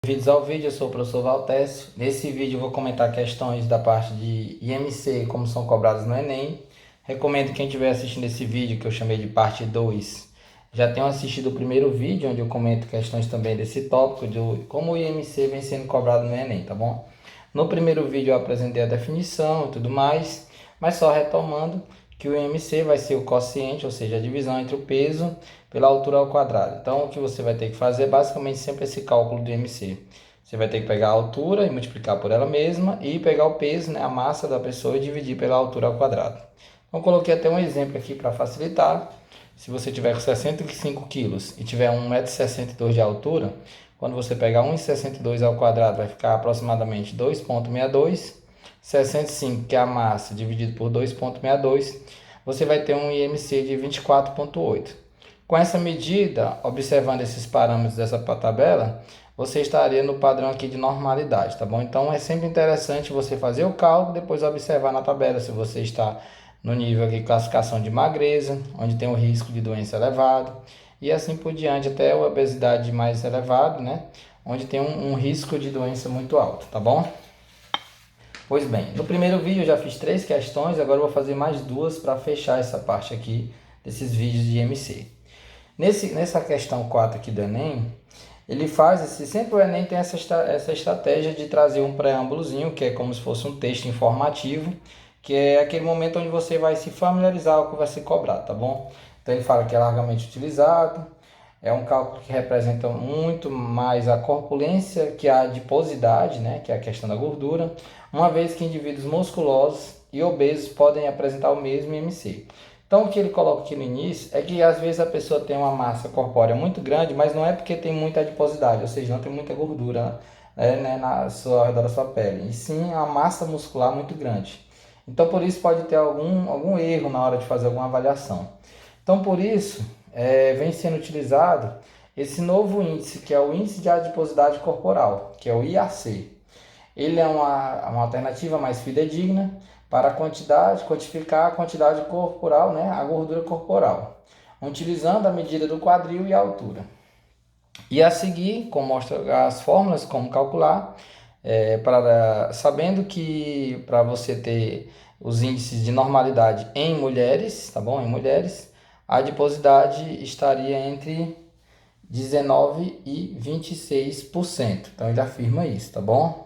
Bem-vindos ao vídeo, eu sou o professor Valtécio. Nesse vídeo eu vou comentar questões da parte de IMC, como são cobradas no Enem. Recomendo quem estiver assistindo esse vídeo, que eu chamei de parte 2, já tenham assistido o primeiro vídeo, onde eu comento questões também desse tópico, de como o IMC vem sendo cobrado no Enem, tá bom? No primeiro vídeo eu apresentei a definição e tudo mais, mas só retomando que o IMC vai ser o quociente, ou seja, a divisão entre o peso pela altura ao quadrado. Então, o que você vai ter que fazer é basicamente sempre esse cálculo do IMC. Você vai ter que pegar a altura e multiplicar por ela mesma e pegar o peso, né, a massa da pessoa e dividir pela altura ao quadrado. Então, coloquei até um exemplo aqui para facilitar. Se você tiver com 65 quilos e tiver 1,62 m de altura, quando você pegar 1,62 ao quadrado, vai ficar aproximadamente 2,62. 65, que é a massa, dividido por 2,62, você vai ter um IMC de 24,8. Com essa medida, observando esses parâmetros dessa tabela, você estaria no padrão aqui de normalidade, tá bom? Então, é sempre interessante você fazer o cálculo, depois observar na tabela se você está no nível de classificação de magreza, onde tem o risco de doença elevado, e assim por diante, até a obesidade mais elevada, né? Onde tem um risco de doença muito alto, tá bom? Pois bem, no primeiro vídeo eu já fiz 3 questões, agora eu vou fazer mais 2 para fechar essa parte aqui desses vídeos de IMC. Nessa questão 4 aqui do Enem, ele faz, sempre o Enem tem essa estratégia de trazer um preâmbulozinho, que é como se fosse um texto informativo, que é aquele momento onde você vai se familiarizar com o que vai ser cobrado, tá bom? Então ele fala que é largamente utilizado, é um cálculo que representa muito mais a corpulência que a adiposidade, né, que é a questão da gordura, uma vez que indivíduos musculosos e obesos podem apresentar o mesmo IMC. Então, o que ele coloca aqui no início é que às vezes a pessoa tem uma massa corpórea muito grande, mas não é porque tem muita adiposidade, ou seja, não tem muita gordura, né, ao redor da sua pele, e sim a massa muscular muito grande. Então, por isso pode ter algum erro na hora de fazer alguma avaliação. Então, por isso, vem sendo utilizado esse novo índice, que é o Índice de Adiposidade Corporal, que é o IAC. Ele é uma alternativa mais fidedigna para quantificar a quantidade corporal, né, a gordura corporal, utilizando a medida do quadril e a altura. E a seguir, como mostra as fórmulas, como calcular, sabendo que para você ter os índices de normalidade em mulheres, tá bom? Em mulheres, a adiposidade estaria entre 19% e 26%. Então ele afirma isso, tá bom?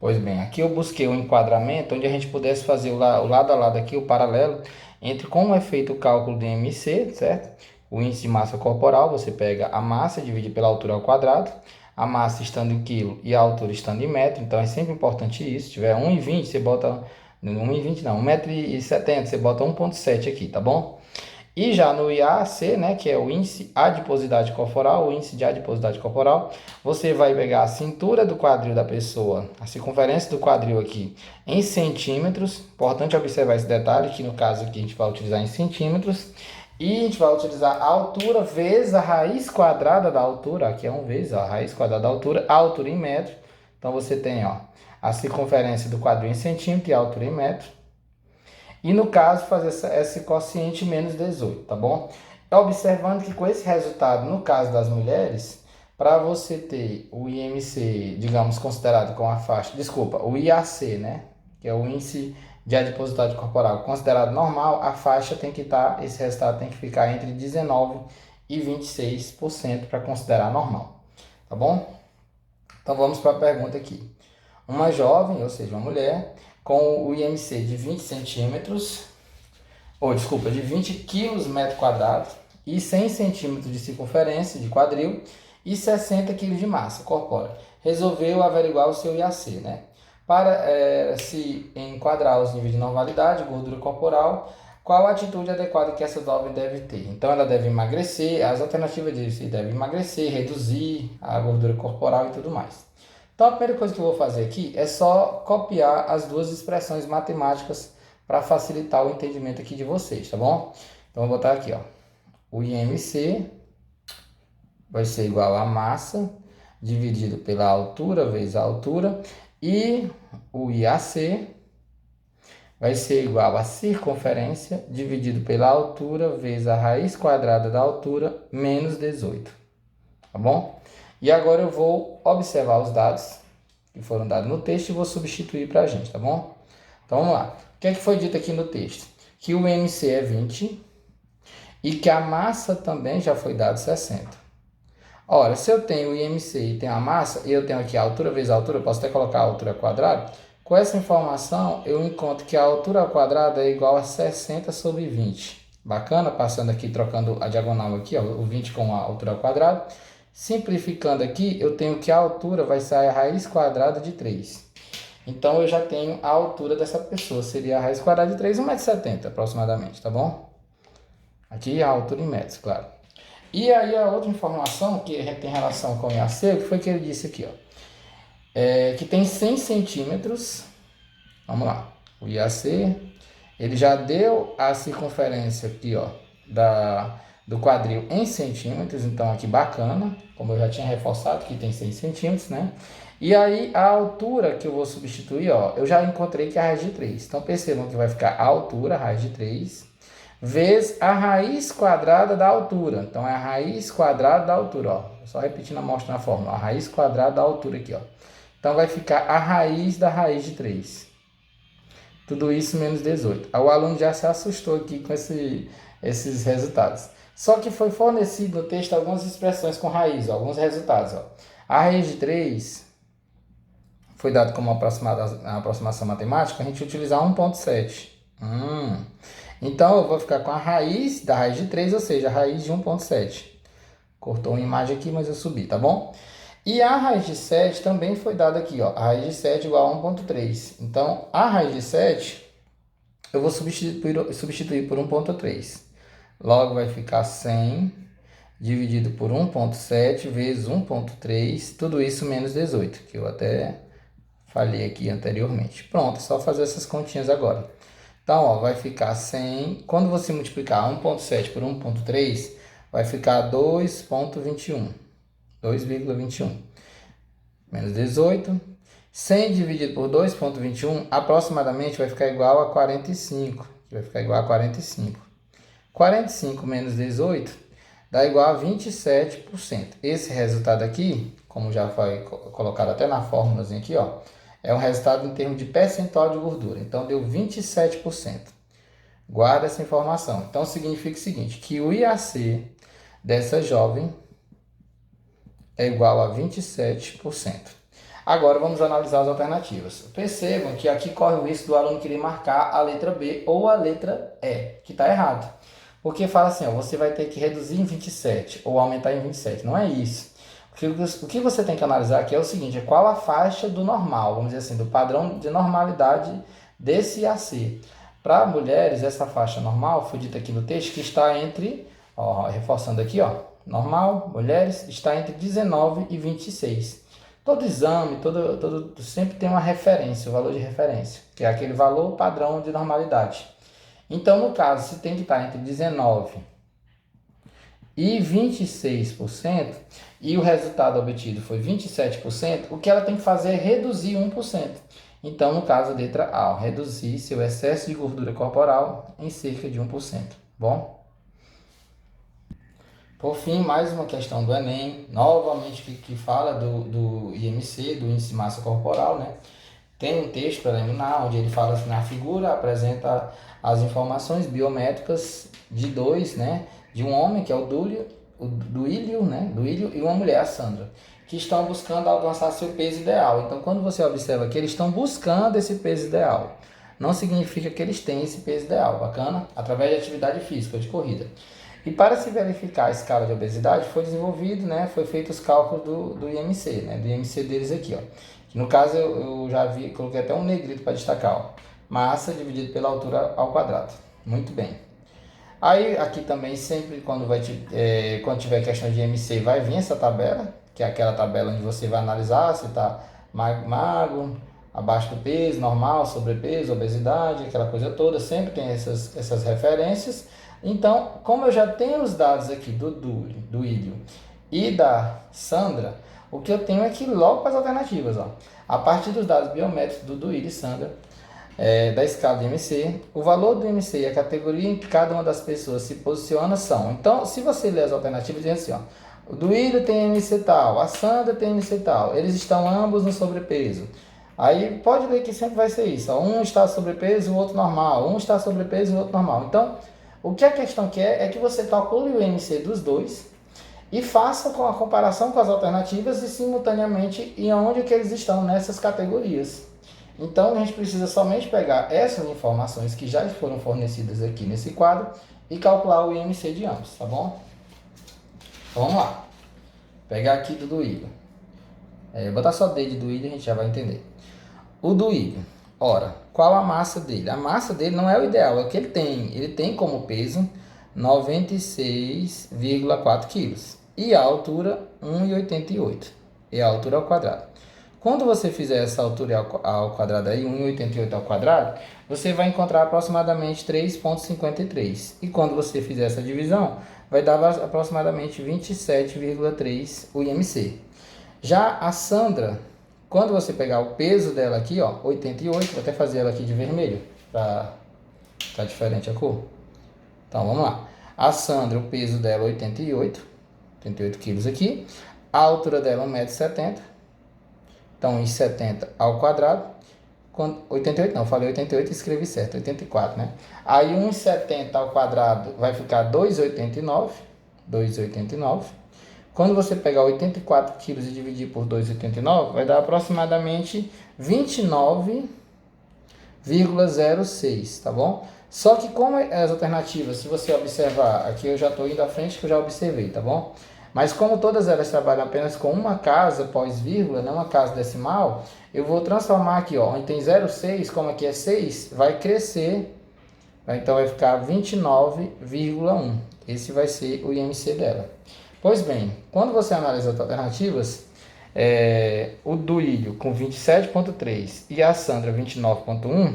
Pois bem, aqui eu busquei um enquadramento onde a gente pudesse fazer o lado a lado aqui, o paralelo, entre como é feito o cálculo do IMC, certo? O índice de massa corporal, você pega a massa, divide pela altura ao quadrado, a massa estando em quilo e a altura estando em metro, então é sempre importante isso. Se tiver 1,20, você bota 1,20 não, 1,70 m, você bota 1,7 aqui, tá bom? E já no IAC, né, que é o índice de adiposidade corporal, você vai pegar a cintura do quadril da pessoa, a circunferência do quadril aqui em centímetros. Importante observar esse detalhe, que no caso aqui a gente vai utilizar em centímetros. E a gente vai utilizar a altura vezes a raiz quadrada da altura, aqui é 1 vezes a raiz quadrada da altura, a altura em metro. Então você tem, ó, a circunferência do quadril em centímetro e a altura em metro. E no caso, fazer esse quociente menos 18, tá bom? Observando que com esse resultado, no caso das mulheres, para você ter o IMC, digamos, considerado com a faixa, desculpa, o IAC, né? Que é o índice de adiposidade corporal, considerado normal, a faixa tem que estar, esse resultado tem que ficar entre 19% e 26% para considerar normal, tá bom? Então vamos para a pergunta aqui. Uma jovem, ou seja, uma mulher, com o IMC de 20 centímetros, de 20 quilos metro quadrado e 100 centímetros de circunferência de quadril e 60 quilos de massa corpórea. Resolveu averiguar o seu IAC, né? Para se enquadrar os níveis de normalidade, gordura corporal, qual a atitude adequada que essa jovem deve ter? Então, ela deve emagrecer, as alternativas disso, deve emagrecer, reduzir a gordura corporal e tudo mais. Então, a primeira coisa que eu vou fazer aqui é só copiar as duas expressões matemáticas para facilitar o entendimento aqui de vocês, tá bom? Então, eu vou botar aqui, ó. O IMC vai ser igual a massa dividido pela altura vezes a altura. E o IAC vai ser igual a circunferência dividido pela altura vezes a raiz quadrada da altura menos 18, tá bom? E agora eu vou observar os dados que foram dados no texto e vou substituir para a gente, tá bom? Então vamos lá. O que é que foi dito aqui no texto? Que o MC é 20 e que a massa também já foi dado 60. Ora, se eu tenho o IMC e tenho a massa, e eu tenho aqui a altura vezes a altura, eu posso até colocar a altura quadrada. Com essa informação, eu encontro que a altura ao quadrado é igual a 60 sobre 20. Bacana? Passando aqui, trocando a diagonal aqui, ó, o 20 com a altura ao quadrado. Simplificando aqui, eu tenho que a altura vai ser a raiz quadrada de 3. Então, eu já tenho a altura dessa pessoa. Seria a raiz quadrada de 3, 1,70 m aproximadamente, tá bom? Aqui a altura em metros, claro. E aí a outra informação que tem relação com o IAC, que foi que ele disse aqui, ó, que tem 100 centímetros, vamos lá, o IAC, ele já deu a circunferência aqui, ó, do quadril em centímetros, então aqui bacana, como eu já tinha reforçado que tem 100 centímetros, né? E aí a altura que eu vou substituir, ó, eu já encontrei que é a raiz de 3, então percebam que vai ficar a altura, a raiz de 3, vezes a raiz quadrada da altura. Então, é a raiz quadrada da altura, ó. Só repetindo a amostra na fórmula. A raiz quadrada da altura aqui, ó. Então, vai ficar a raiz da raiz de 3. Tudo isso menos 18. O aluno já se assustou aqui com esses resultados. Só que foi fornecido no texto algumas expressões com raiz, ó, alguns resultados, ó. A raiz de 3 foi dado como aproximação matemática, a gente utilizar 1,7. Então, eu vou ficar com a raiz da raiz de 3, ou seja, a raiz de 1,7. Cortou uma imagem aqui, mas eu subi, tá bom? E a raiz de 7 também foi dada aqui, ó. A raiz de 7 igual a 1,3. Então, a raiz de 7, eu vou substituir por 1,3. Logo, vai ficar 100 dividido por 1,7 vezes 1,3. Tudo isso menos 18, que eu até falei aqui anteriormente. Pronto, é só fazer essas continhas agora. Então, ó, vai ficar 100. Quando você multiplicar 1,7 por 1,3, vai ficar 2,21. 2,21. Menos 18. 100 dividido por 2,21, aproximadamente vai ficar igual a 45. Vai ficar igual a 45. 45 menos 18 dá igual a 27%. Esse resultado aqui, como já foi colocado até na fórmulazinha aqui, ó, é um resultado em termos de percentual de gordura. Então, deu 27%. Guarda essa informação. Então, significa o seguinte, que o IAC dessa jovem é igual a 27%. Agora, vamos analisar as alternativas. Percebam que aqui corre o risco do aluno querer marcar a letra B ou a letra E, que está errado. Porque fala assim, ó, você vai ter que reduzir em 27 ou aumentar em 27. Não é isso. O que você tem que analisar aqui é o seguinte, é qual a faixa do normal, vamos dizer assim, do padrão de normalidade desse IAC. Para mulheres, essa faixa normal, foi dita aqui no texto, que está entre, ó, reforçando aqui, ó, normal, mulheres, está entre 19 e 26. Todo exame, sempre tem uma referência, o valor de referência, que é aquele valor padrão de normalidade. Então, no caso, se tem que estar entre 19 e 26%, e o resultado obtido foi 27%, o que ela tem que fazer é reduzir 1%. Então, no caso, a letra A, reduzir seu excesso de gordura corporal em cerca de 1%. Bom? Por fim, mais uma questão do Enem, novamente que fala do IMC, do Índice de Massa Corporal, né? Tem um texto preliminar onde ele fala assim, na figura apresenta as informações biométricas de dois, né? De um homem, que é o Duílio, né? Duílio, e uma mulher, a Sandra, que estão buscando alcançar seu peso ideal. Então, quando você observa que eles estão buscando esse peso ideal, não significa que eles têm esse peso ideal, bacana? Através de atividade física, de corrida. E para se verificar a escala de obesidade, foi desenvolvido, né? Foi feito os cálculos do IMC, né? Do IMC deles aqui, ó. Que no caso eu já vi, coloquei até um negrito para destacar, ó. Massa dividido pela altura ao quadrado. Muito bem. Aí aqui também sempre quando tiver questão de IMC vai vir essa tabela, que é aquela tabela onde você vai analisar se está magro, abaixo do peso, normal, sobrepeso, obesidade, aquela coisa toda, sempre tem essas referências. Então, como eu já tenho os dados aqui do Ilho e da Sandra, o que eu tenho é que ir logo para as alternativas, ó. A partir dos dados biométricos do Ilho e Sandra, da escala de IMC, o valor do IMC e a categoria em que cada uma das pessoas se posiciona são. Então, se você ler as alternativas, diz assim, ó, O Duílio tem IMC tal, a Sandra tem IMC tal. Eles estão ambos no sobrepeso. Aí pode ver que sempre vai ser isso. Ó. Um está sobrepeso, o outro normal. Um está sobrepeso, o outro normal. Então, o que a questão quer é que você calcule o IMC dos dois e faça com a comparação com as alternativas e simultaneamente em onde que eles estão nessas categorias. Então, a gente precisa somente pegar essas informações que já foram fornecidas aqui nesse quadro e calcular o IMC de ambos, tá bom? Então, vamos lá. Pegar aqui do Duílio. Botar só D de Duílio e a gente já vai entender. O Duílio. Ora, qual a massa dele? A massa dele não é o ideal, é o que ele tem. Ele tem como peso 96,4 quilos. E a altura 1,88. E a altura ao quadrado. Quando você fizer essa altura ao quadrado aí, 1,88 ao quadrado, você vai encontrar aproximadamente 3,53. E quando você fizer essa divisão, vai dar aproximadamente 27,3 o IMC. Já a Sandra, quando você pegar o peso dela aqui, ó, 88, vou até fazer ela aqui de vermelho, para ficar diferente a cor. Então, vamos lá. A Sandra, o peso dela 88 quilos aqui. A altura dela 1,70 m. Então, 1,70 ao quadrado. 88 não, falei 88 e escrevi certo, 84, né? Aí 1,70 ao quadrado vai ficar 2,89. Quando você pegar 84 quilos e dividir por 2,89, vai dar aproximadamente 29,06, tá bom? Só que como as alternativas, se você observar, aqui eu já estou indo à frente que eu já observei, tá bom? Mas como todas elas trabalham apenas com uma casa pós-vírgula, não uma casa decimal, eu vou transformar aqui, ó, onde tem 0,6, como aqui é 6, vai crescer, então vai ficar 29,1. Esse vai ser o IMC dela. Pois bem, quando você analisa as alternativas, o Duílio com 27,3 e a Sandra 29,1,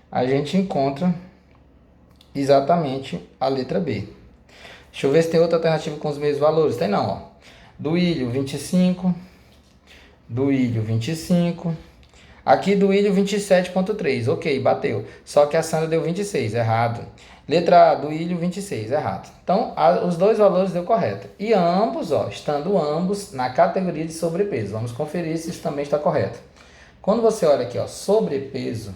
a gente encontra exatamente a letra B. Deixa eu ver se tem outra alternativa com os mesmos valores. Tem não, ó. Duílio 25, Duílio 25. Aqui Duílio 27,3. Ok, bateu. Só que a Sandra deu 26, errado. Letra A, Duílio 26, errado. Então, os dois valores deu correto. E ambos, ó, estando ambos na categoria de sobrepeso. Vamos conferir se isso também está correto. Quando você olha aqui, ó, sobrepeso,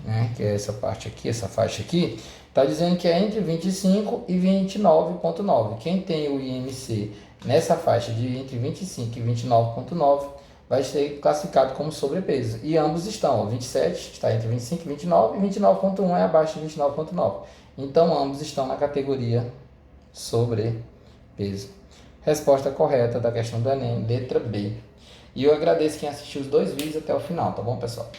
né, que é essa parte aqui, essa faixa aqui, está dizendo que é entre 25 e 29,9. Quem tem o IMC nessa faixa de entre 25 e 29,9 vai ser classificado como sobrepeso. E ambos estão, ó, 27 está entre 25 e 29 e 29,1 é abaixo de 29,9. Então ambos estão na categoria sobrepeso. Resposta correta da questão do Enem, letra B. E eu agradeço quem assistiu os dois vídeos até o final, tá bom, pessoal?